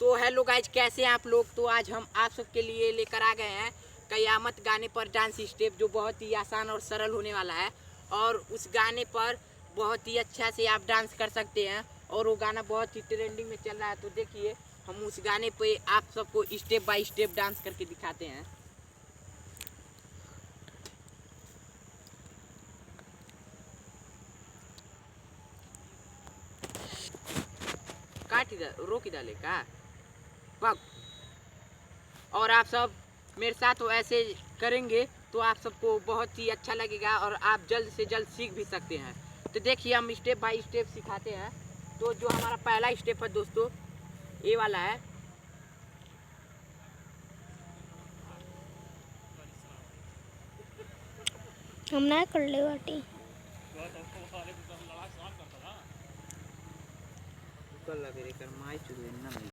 तो hello guys, कैसे हैं आप लोग। तो आज हम आप सबके लिए लेकर आ गए हैं कयामत गाने पर डांस स्टेप, जो बहुत ही आसान और सरल होने वाला है। और उस गाने पर बहुत ही अच्छा से आप डांस कर सकते हैं और वो गाना बहुत ही ट्रेंडिंग में चल रहा है। तो देखिए, हम उस गाने पे आप सबको स्टेप बाय स्टेप डांस करके दिखाते हैं। काट रोक ही डाले का पग। और आप सब मेरे साथ ऐसे करेंगे तो आप सबको बहुत ही अच्छा लगेगा और आप जल्द से जल्द सीख भी सकते हैं। तो देखिए, हम स्टेप बाय स्टेप सिखाते हैं। तो जो हमारा पहला स्टेप है दोस्तों, ये वाला है। हम ना कर ले बाटी कल लगे कर माई चुरे ना।